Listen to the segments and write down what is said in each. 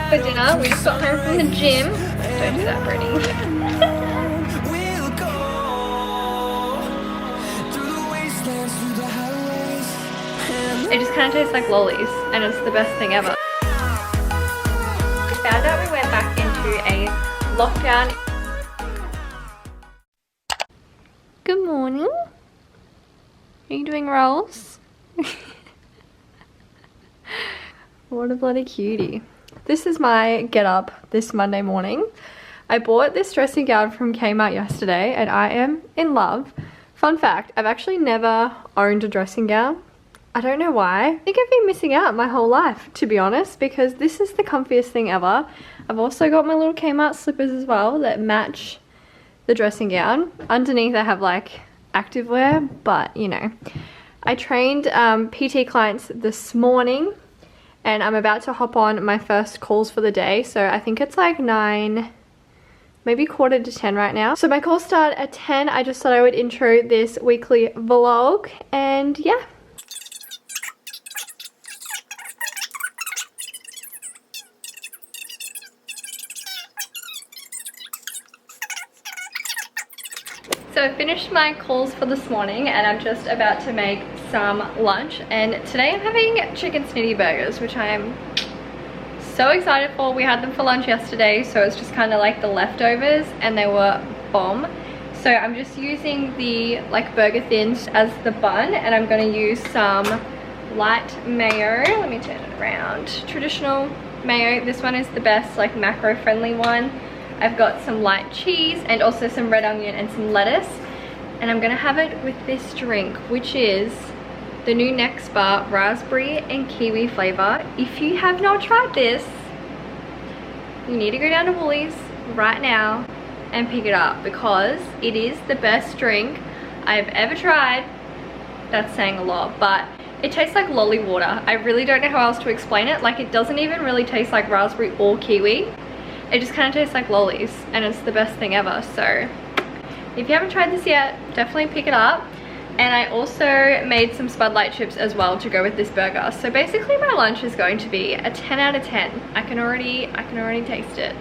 for dinner. We just got home from the gym. Don't do that, Brittany. It just kind of tastes like lollies, and it's the best thing ever. We found out we went back into a lockdown. Good morning. Are you doing rolls? What a bloody cutie. This is my get up this Monday morning. I bought this dressing gown from Kmart yesterday and I am in love. Fun fact, I've actually never owned a dressing gown. I don't know why. I think I've been missing out my whole life, to be honest, because this is the comfiest thing ever. I've also got my little Kmart slippers as well that match the dressing gown. Underneath I have like activewear, but you know. I trained PT clients this morning and I'm about to hop on my first calls for the day. So I think it's like 9, maybe quarter to 10 right now. So my calls start at 10. I just thought I would intro this weekly vlog and yeah. So I finished my calls for this morning and I'm just about to make some lunch, and today I'm having chicken snitty burgers, which I am so excited for. We had them for lunch yesterday, so it's just kind of like the leftovers and they were bomb. So I'm just using the like burger thins as the bun, and I'm going to use some light mayo. Let me turn it around. Traditional mayo. This one is the best, like macro friendly one. I've got some light cheese and also some red onion and some lettuce, and I'm gonna have it with this drink, which is the new Next Bar raspberry and kiwi flavor. If you have not tried this, you need to go down to Woolies right now and pick it up, because it is the best drink I've ever tried. That's saying a lot, but it tastes like lolly water. I really don't know how else to explain it. Like, it doesn't even really taste like raspberry or kiwi. It just kind of tastes like lollies, and it's the best thing ever. So if you haven't tried this yet, definitely pick it up. And I also made some Spud Light chips as well to go with this burger. So basically my lunch is going to be a 10 out of 10. I can already taste it.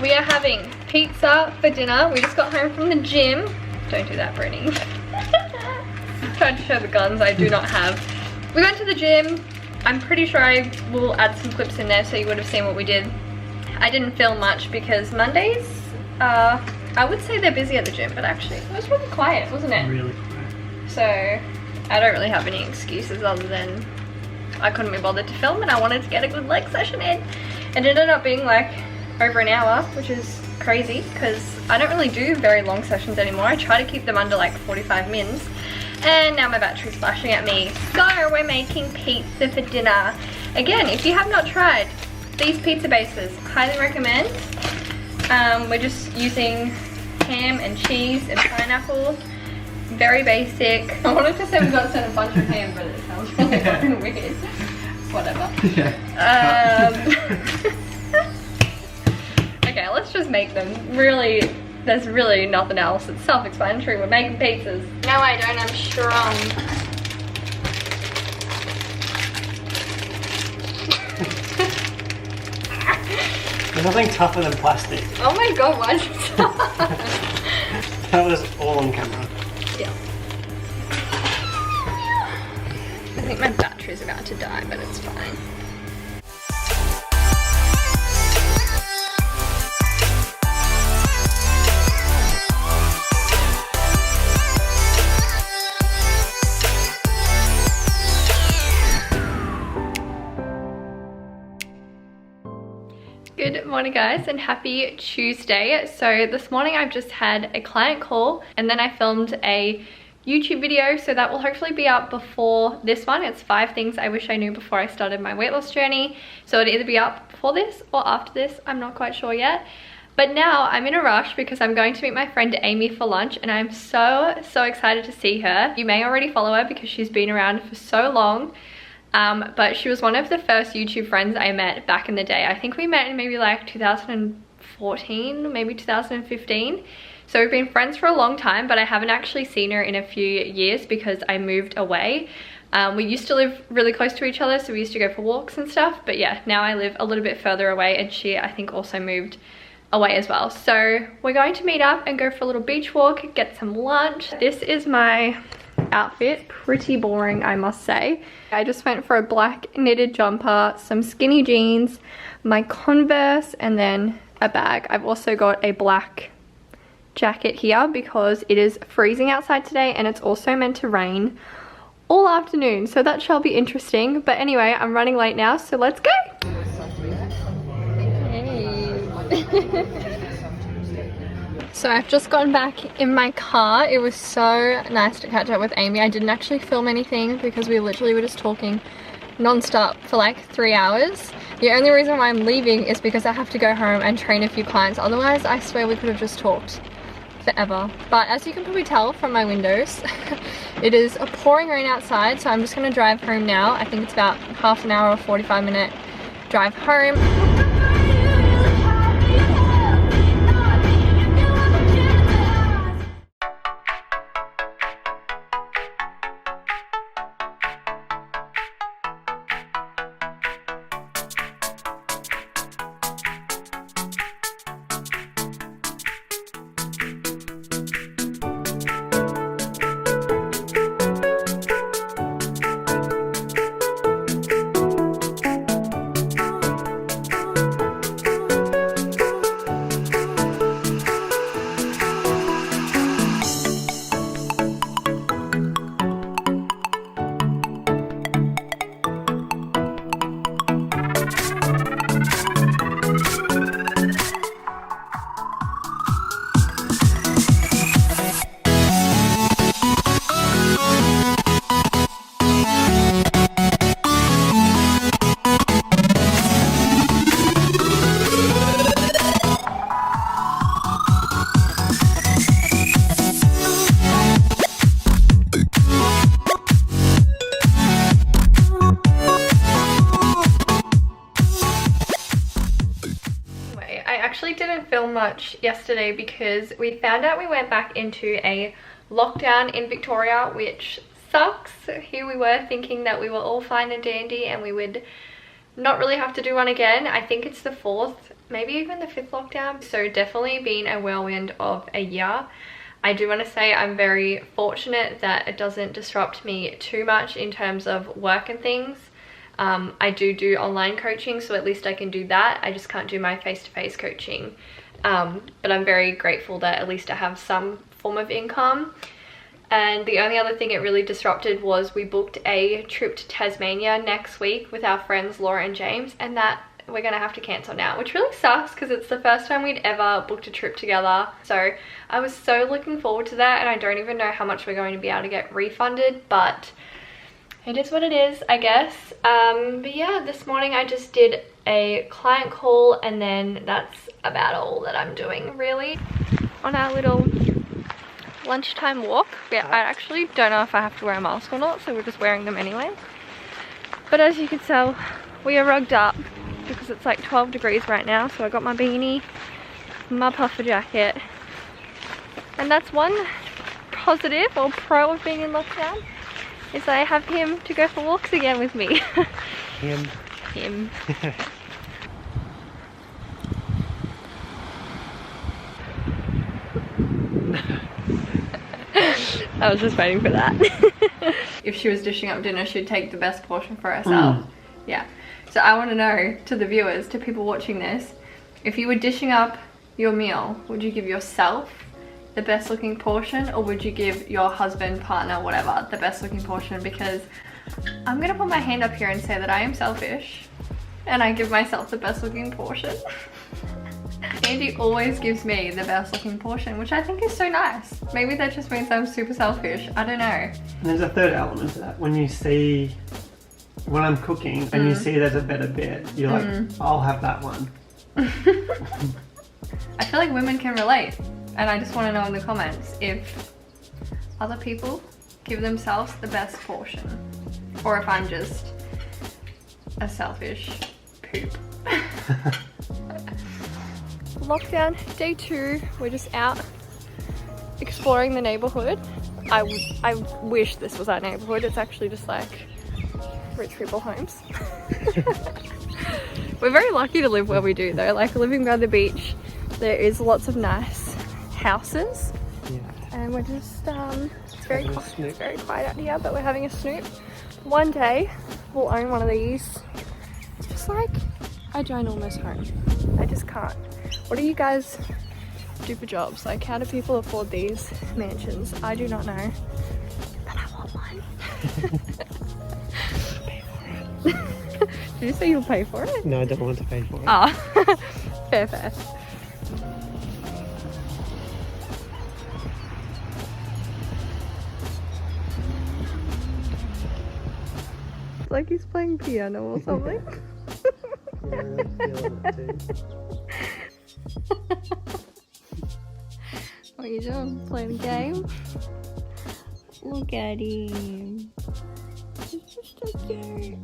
We are having pizza for dinner. We just got home from the gym. Don't do that, Brittany. Tried to show the guns I do not have. We went to the gym. I'm pretty sure I will add some clips in there so you would have seen what we did. I didn't film much because Mondays, I would say they're busy at the gym, but actually it was really quiet, wasn't it? Really quiet. So I don't really have any excuses other than I couldn't be bothered to film and I wanted to get a good leg session in. It ended up being like over an hour, which is crazy because I don't really do very long sessions anymore. I try to keep them under like 45 mins. And now my battery's flashing at me. So we're making pizza for dinner. Again, if you have not tried these pizza bases, highly recommend. We're just using ham and cheese and pineapple. Very basic. I wanted to say we got sent a bunch of ham, but it sounds really fucking weird. Whatever. Yeah. Okay, let's just make them. Really, there's really nothing else. It's self-explanatory. We're making pizzas. No, I don't. I'm strong. There's nothing tougher than plastic. Oh my god, why is it so That was all on camera. Yeah. I think my battery's about to die, but it's fine. morning guys, and happy Tuesday. So this morning I've just had a client call and then I filmed a YouTube video, so that will hopefully be up before this one. It's 5 things I wish I knew before I started my weight loss journey. So it'll either be up before this or after this, I'm not quite sure yet. But now I'm in a rush because I'm going to meet my friend Amy for lunch and I'm so excited to see her. You may already follow her because she's been around for so long. But she was one of the first YouTube friends I met back in the day. I think we met in maybe like 2014, maybe 2015. So we've been friends for a long time, but I haven't actually seen her in a few years because I moved away. We used to live really close to each other, so we used to go for walks and stuff. But yeah, now I live a little bit further away and she, I think, also moved away as well. So we're going to meet up and go for a little beach walk, get some lunch. This is my outfit, pretty boring I must say. I just went for a black knitted jumper, some skinny jeans, my Converse, and then a bag. I've also got a black jacket here because it is freezing outside today and it's also meant to rain all afternoon, so that shall be interesting. But anyway, I'm running late now, so let's go. So I've just gotten back in my car. It was so nice to catch up with Amy. I didn't actually film anything because we literally were just talking non-stop for like 3 hours. The only reason why I'm leaving is because I have to go home and train a few clients. Otherwise, I swear we could have just talked forever. But as you can probably tell from my windows, it is a pouring rain outside, so I'm just going to drive home now. I think it's about half an hour or 45-minute drive home. Didn't film much yesterday because we found out we went back into a lockdown in Victoria, which sucks. Here we were thinking that we were all fine and dandy and we would not really have to do one again. I think it's the 4th, maybe even the 5th lockdown. So definitely been a whirlwind of a year. I do want to say I'm very fortunate that it doesn't disrupt me too much in terms of work and things. I do online coaching, so at least I can do that. I just can't do my face-to-face coaching. But I'm very grateful that at least I have some form of income. And the only other thing it really disrupted was we booked a trip to Tasmania next week with our friends Laura and James, and that we're gonna have to cancel now, which really sucks because it's the first time we'd ever booked a trip together. So I was so looking forward to that, and I don't even know how much we're going to be able to get refunded, but it is what it is, I guess. But yeah, this morning I just did a client call and then that's about all that I'm doing really. On our little lunchtime walk, I actually don't know if I have to wear a mask or not, so we're just wearing them anyway. But as you can tell, we are rugged up because it's like 12 degrees right now, so I got my beanie, my puffer jacket. And that's one positive or pro of being in lockdown, is I have him to go for walks again with me. Him. I was just waiting for that. If she was dishing up dinner, she'd take the best portion for herself. Yeah. So I want to know, to the viewers, to people watching this, if you were dishing up your meal, would you give yourself the best looking portion, or would you give your husband, partner, whatever, the best looking portion? Because I'm gonna put my hand up here and say that I am selfish and I give myself the best looking portion. Andy always gives me the best looking portion, which I think is so nice. Maybe that just means I'm super selfish. I don't know. And there's a third element to that. When you see, when I'm cooking and you see there's a better bit, you're like, I'll have that one. I feel like women can relate. And I just want to know in the comments if other people give themselves the best portion. Or if I'm just a selfish poop. Lockdown day 2, we're just out exploring the neighborhood. I wish this was our neighborhood. It's actually just like rich people homes. We're very lucky to live where we do though. Like living by the beach, there is lots of nice houses. Yeah. And we're just, it's very quiet out here, but we're having a snoop. One day we'll own one of these. Just like a ginormous home. I just can't. What do you guys do for jobs? Like, how do people afford these mansions? I do not know, but I want one. Pay for it. Did you say you'll pay for it? No, I don't want to pay for it. Oh, fair, fair. It's like he's playing piano or something. What are you doing? Playing a game? Look at him. He's just so cute.